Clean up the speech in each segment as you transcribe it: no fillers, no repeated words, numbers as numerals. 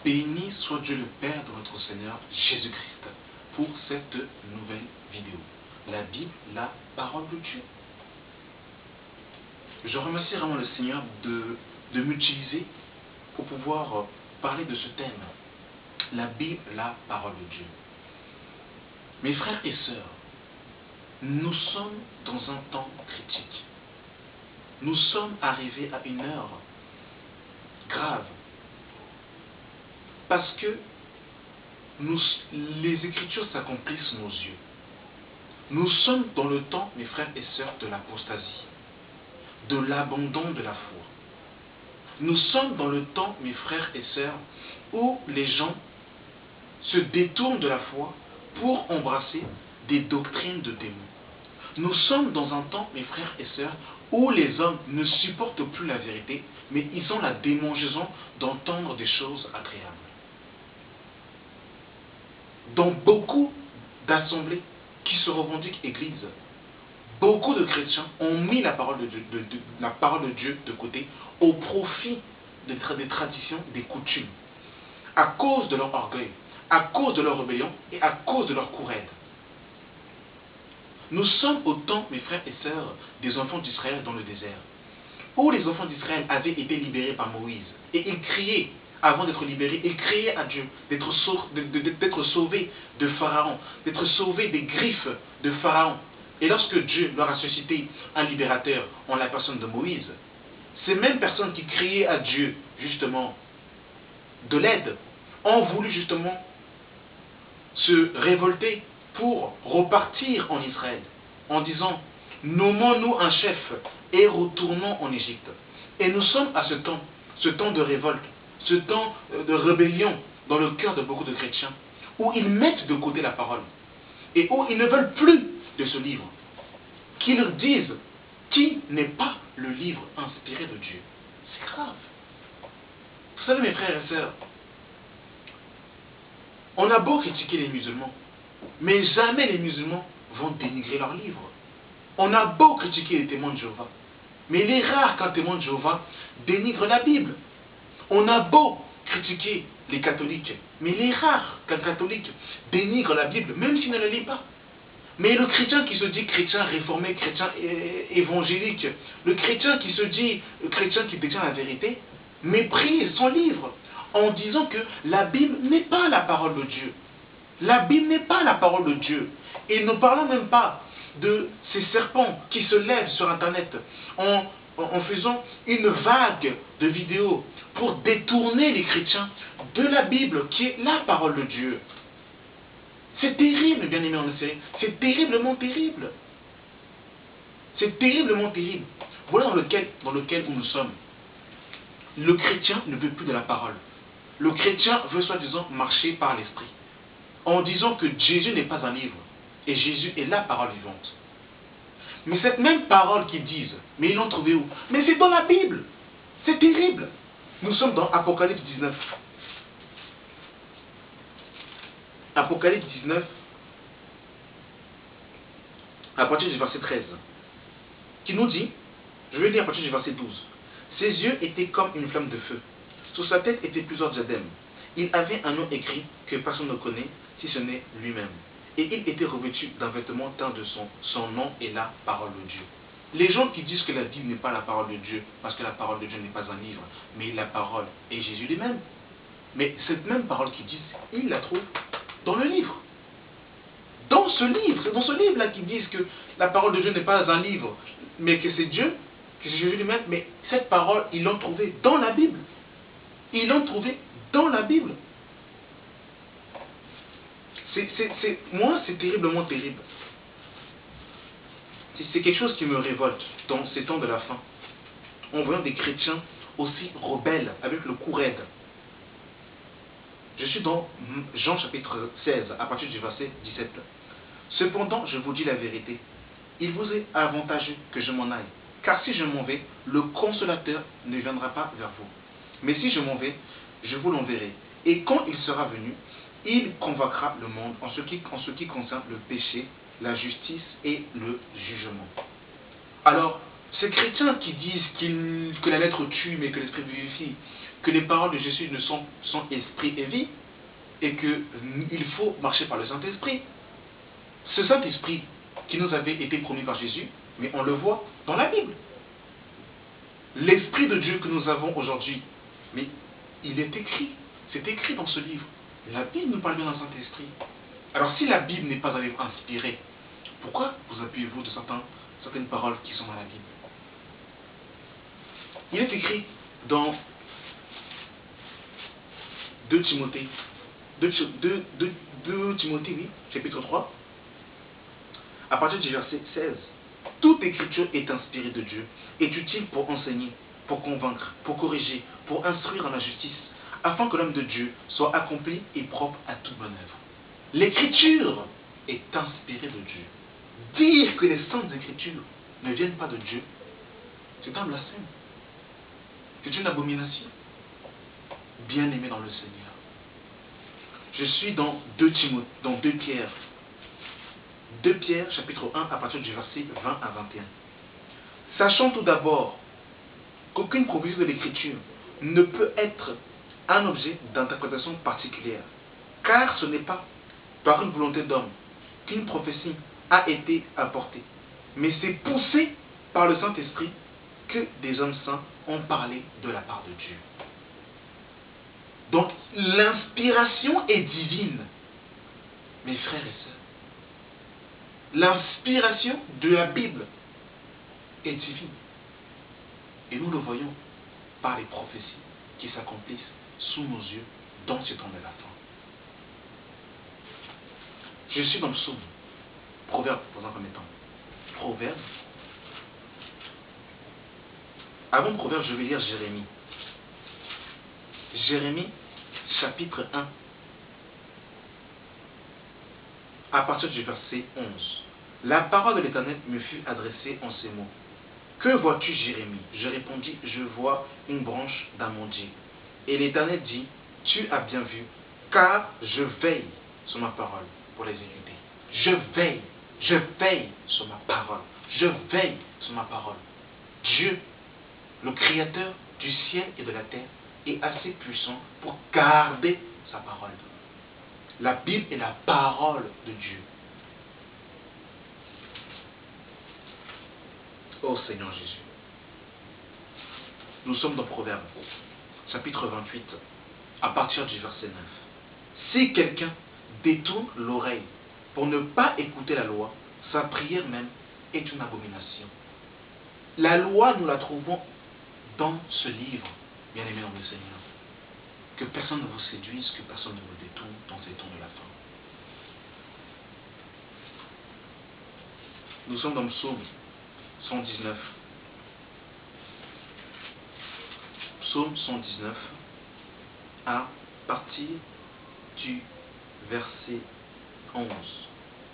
Béni soit Dieu le Père de notre Seigneur Jésus-Christ pour cette nouvelle vidéo. La Bible, la parole de Dieu. Je remercie vraiment le Seigneur de m'utiliser pour pouvoir parler de ce thème. La Bible, la parole de Dieu. Mes frères et sœurs, nous sommes dans un temps critique. Nous sommes arrivés à une heure grave. Parce que les Écritures s'accomplissent sous nos yeux. Nous sommes dans le temps, mes frères et sœurs, de l'apostasie, de l'abandon de la foi. Nous sommes dans le temps, mes frères et sœurs, où les gens se détournent de la foi pour embrasser des doctrines de démons. Nous sommes dans un temps, mes frères et sœurs, où les hommes ne supportent plus la vérité, mais ils ont la démangeaison d'entendre des choses agréables. Dans beaucoup d'assemblées qui se revendiquent églises, beaucoup de chrétiens ont mis la parole de Dieu de côté au profit des traditions, des coutumes, à cause de leur orgueil, à cause de leur rébellion et à cause de leur courraide. Nous sommes au temps, mes frères et sœurs, des enfants d'Israël dans le désert, où les enfants d'Israël avaient été libérés par Moïse, et ils criaient, avant d'être libérés, ils criaient à Dieu d'être sauvés de Pharaon, d'être sauvés des griffes de Pharaon. Et lorsque Dieu leur a suscité un libérateur en la personne de Moïse, ces mêmes personnes qui criaient à Dieu, justement, de l'aide, ont voulu justement se révolter pour repartir en Israël, en disant, nommons-nous un chef et retournons en Égypte. Et nous sommes à ce temps de révolte, ce temps de rébellion dans le cœur de beaucoup de chrétiens, où ils mettent de côté la parole, et où ils ne veulent plus de ce livre, qui leur disent qui n'est pas le livre inspiré de Dieu. C'est grave. Vous savez, mes frères et sœurs, on a beau critiquer les musulmans, mais jamais les musulmans vont dénigrer leur livre. On a beau critiquer les témoins de Jéhovah, mais il est rare qu'un témoin de Jéhovah dénigre la Bible. On a beau critiquer les catholiques, mais il est rare qu'un catholique dénigre la Bible, même s'il ne la lit pas. Mais le chrétien qui se dit chrétien réformé, chrétien évangélique, le chrétien qui se dit chrétien qui détient la vérité, méprise son livre en disant que la Bible n'est pas la parole de Dieu. La Bible n'est pas la parole de Dieu. Et ne parlons même pas de ces serpents qui se lèvent sur Internet en faisant une vague de vidéos pour détourner les chrétiens de la Bible qui est la parole de Dieu. C'est terrible, bien aimé en série. C'est terriblement terrible. C'est terriblement terrible. Voilà dans lequel où nous sommes. Le chrétien ne veut plus de la parole. Le chrétien veut soi-disant marcher par l'esprit, en disant que Jésus n'est pas un livre, et Jésus est la parole vivante. Mais cette même parole qu'ils disent, mais ils l'ont trouvée où? Mais c'est dans la Bible. C'est terrible. Nous sommes dans Apocalypse 19. Apocalypse 19, à partir du verset 13, qui nous dit, je vais lire à partir du verset 12, « Ses yeux étaient comme une flamme de feu, sur sa tête étaient plusieurs diadèmes. Il avait un nom écrit que personne ne connaît, si ce n'est lui-même. Et il était revêtu d'un vêtement teint de sang. Son nom est la parole de Dieu. » Les gens qui disent que la Bible n'est pas la parole de Dieu, parce que la parole de Dieu n'est pas un livre, mais la parole est Jésus lui-même. Mais cette même parole qu'ils disent, ils la trouvent dans le livre. Dans ce livre, c'est dans ce livre-là qu'ils disent que la parole de Dieu n'est pas un livre, mais que c'est Dieu, que c'est Jésus lui-même. Mais cette parole, ils l'ont trouvée dans la Bible. Ils l'ont trouvée dans la Bible. Moi, c'est terriblement terrible. C'est quelque chose qui me révolte dans ces temps de la fin, en voyant des chrétiens aussi rebelles, avec le cou raide. Je suis dans Jean chapitre 16, à partir du verset 17. « Cependant, je vous dis la vérité, il vous est avantageux que je m'en aille, car si je m'en vais, le consolateur ne viendra pas vers vous. Mais si je m'en vais, je vous l'enverrai. Et quand il sera venu, il convaincra le monde en ce qui concerne le péché, la justice et le jugement. » Alors, ces chrétiens qui disent que la lettre tue mais que l'esprit vivifie, que les paroles de Jésus sont esprit et vie, et qu'il faut marcher par le Saint-Esprit. Ce Saint-Esprit qui nous avait été promis par Jésus, mais on le voit dans la Bible. L'Esprit de Dieu que nous avons aujourd'hui, mais il est écrit, c'est écrit dans ce livre. La Bible nous parle bien d'un Saint-Esprit. Alors si la Bible n'est pas un livre inspiré, pourquoi vous appuyez-vous de certaines paroles qui sont dans la Bible? Il est écrit dans 2 Timothée, 2 Timothée, oui, chapitre 3, à partir du verset 16. Toute écriture est inspirée de Dieu, est utile pour enseigner, pour convaincre, pour corriger, pour instruire en la justice, afin que l'homme de Dieu soit accompli et propre à toute bonne œuvre. L'écriture est inspirée de Dieu. Dire que les saintes écritures ne viennent pas de Dieu, c'est un blasphème. C'est une abomination. Bien-aimé dans le Seigneur. Je suis dans 2 Pierre. 2 Pierre, chapitre 1, à partir du verset 20 à 21. Sachant tout d'abord qu'aucune provision de l'écriture ne peut être un objet d'interprétation particulière, car ce n'est pas par une volonté d'homme qu'une prophétie a été apportée, mais c'est poussé par le Saint-Esprit que des hommes saints ont parlé de la part de Dieu. Donc l'inspiration est divine, mes frères et sœurs. L'inspiration de la Bible est divine. Et nous le voyons par les prophéties qui s'accomplissent sous nos yeux dans ce temps de la fin. Je suis dans le psaume. Proverbe, dans un premier temps. Proverbe. Avant Proverbe, je vais lire Jérémie. Jérémie, chapitre 1. À partir du verset 11. La parole de l'Éternel me fut adressée en ces mots. Que vois-tu, Jérémie? Je répondis, je vois une branche d'amandier. Et l'Éternel dit, tu as bien vu, car je veille sur ma parole pour l'exécuter. Je veille sur ma parole. Je veille sur ma parole. Dieu, le Créateur du ciel et de la terre, est assez puissant pour garder sa parole. La Bible est la parole de Dieu. Ô Seigneur Jésus. Nous sommes dans Proverbe, chapitre 28, à partir du verset 9. Si quelqu'un détourne l'oreille pour ne pas écouter la loi, sa prière même est une abomination. La loi, nous la trouvons dans ce livre, bien-aimé dans le Seigneur. Que personne ne vous séduise, que personne ne vous détourne dans ces temps de la fin. Nous sommes dans le psaume 119. Psaume 119, à partir du verset 11.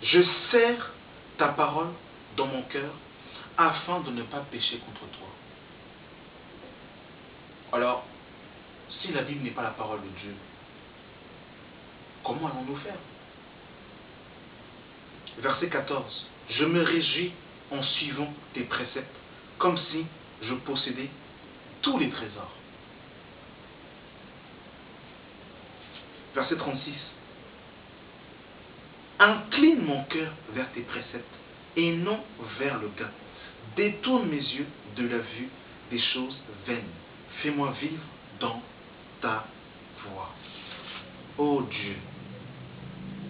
Je serre ta parole dans mon cœur afin de ne pas pécher contre toi. Alors, si la Bible n'est pas la parole de Dieu, comment allons-nous faire? Verset 14. Je me réjouis en suivant tes préceptes, comme si je possédais tous les trésors. Verset 36. Incline mon cœur vers tes préceptes et non vers le gain. Détourne mes yeux de la vue des choses vaines. Fais-moi vivre dans ta voie. Ô Dieu.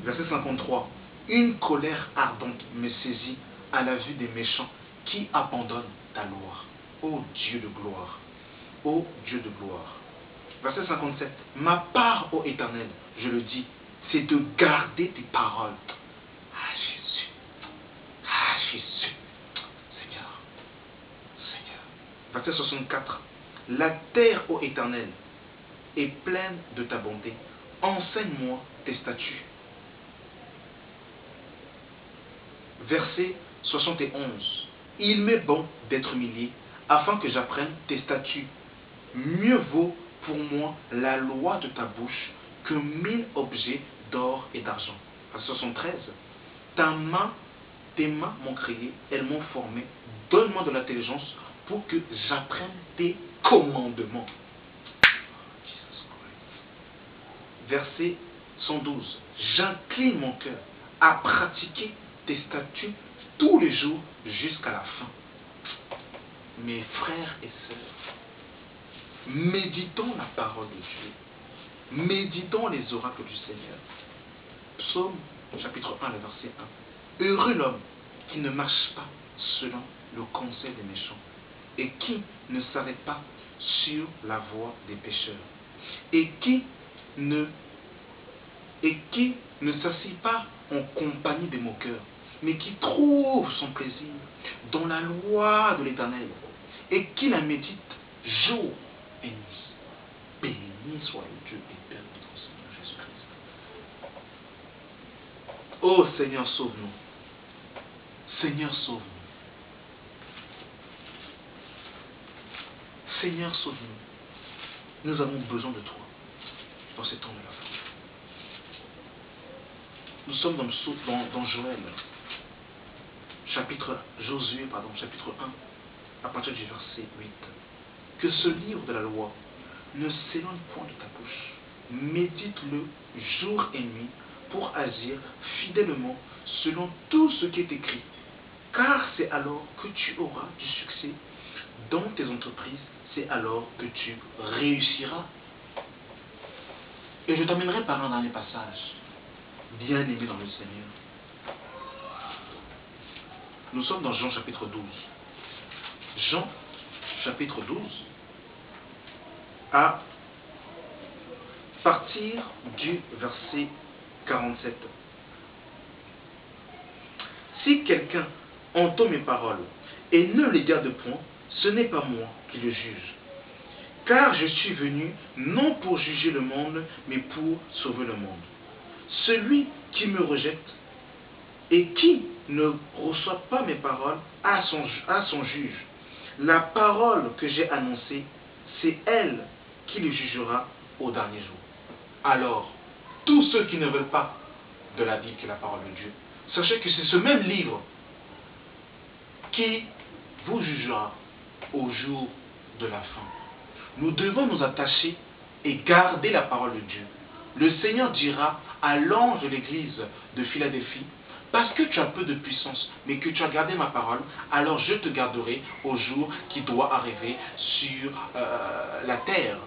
Verset 53. Une colère ardente me saisit à la vue des méchants qui abandonnent ta loi. Ô Dieu de gloire. Ô Dieu de gloire. Verset 57. Ma part, ô Éternel, je le dis, c'est de garder tes paroles. Ah Jésus. Ah Jésus. Seigneur. Seigneur. Verset 64. La terre, ô Éternel, est pleine de ta bonté. Enseigne-moi tes statuts. Verset 71. Il m'est bon d'être humilié, afin que j'apprenne tes statuts. Mieux vaut pour moi la loi de ta bouche que 1000 objets d'or et d'argent. Verset 73. Tes mains m'ont créé, elles m'ont formé. Donne-moi de l'intelligence pour que j'apprenne tes commandements. verset 112. J'incline mon cœur à pratiquer tes statuts tous les jours jusqu'à la fin. Mes frères et sœurs, méditons la parole de Dieu. Méditons les oracles du Seigneur. Psaume chapitre 1, le verset 1. Heureux l'homme qui ne marche pas selon le conseil des méchants et qui ne s'arrête pas sur la voie des pécheurs et qui ne s'assied pas en compagnie des moqueurs, mais qui trouve son plaisir dans la loi de l'Éternel et qui la médite jour et nuit. Béni soit le Dieu et Père de notre Seigneur Jésus-Christ. Oh Seigneur, sauve-nous. Seigneur, sauve-nous. Seigneur, sauve-nous. Nous avons besoin de toi dans ces temps de la fin. Nous sommes dans Joël, chapitre 1, à partir du verset 8. Que ce livre de la loi ne s'éloigne point de ta bouche. Médite-le jour et nuit pour agir fidèlement selon tout ce qui est écrit. Car c'est alors que tu auras du succès dans tes entreprises, c'est alors que tu réussiras. Et je terminerai par un dernier passage, bien aimé dans le Seigneur. Nous sommes dans Jean chapitre 12. Jean chapitre 12, à partir du verset 47. Si quelqu'un entend mes paroles et ne les garde point, ce n'est pas moi qui le juge. Car je suis venu non pour juger le monde, mais pour sauver le monde. Celui qui me rejette et qui ne reçoit pas mes paroles a son juge. La parole que j'ai annoncée, c'est elle qui le jugera au dernier jour. Alors, tous ceux qui ne veulent pas de la Bible qui est la parole de Dieu, sachez que c'est ce même livre qui vous jugera au jour de la fin. Nous devons nous attacher et garder la parole de Dieu. Le Seigneur dira à l'ange de l'église de Philadelphie, parce que tu as peu de puissance, mais que tu as gardé ma parole, alors je te garderai au jour qui doit arriver sur la terre.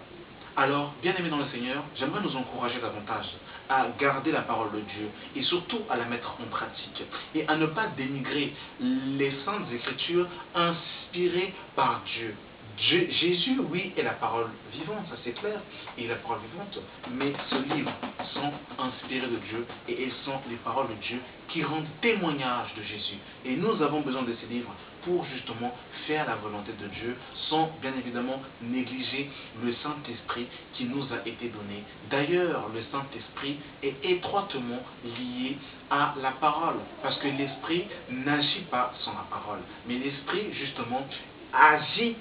Alors, bien aimés dans le Seigneur, j'aimerais nous encourager davantage à garder la parole de Dieu et surtout à la mettre en pratique et à ne pas dénigrer les saintes écritures inspirées par Dieu. Jésus, oui, est la parole vivante, ça c'est clair, il est la parole vivante, mais ce livre sont inspirés de Dieu et elles sont les paroles de Dieu qui rendent témoignage de Jésus. Et nous avons besoin de ces livres pour justement faire la volonté de Dieu sans bien évidemment négliger le Saint-Esprit qui nous a été donné. D'ailleurs, le Saint-Esprit est étroitement lié à la parole parce que l'Esprit n'agit pas sans la parole, mais l'Esprit justement agit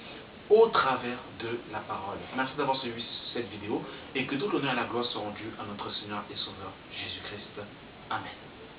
au travers de la parole. Merci d'avoir suivi cette vidéo et que tout l'honneur et la gloire soient rendus à notre Seigneur et Sauveur Jésus-Christ. Amen.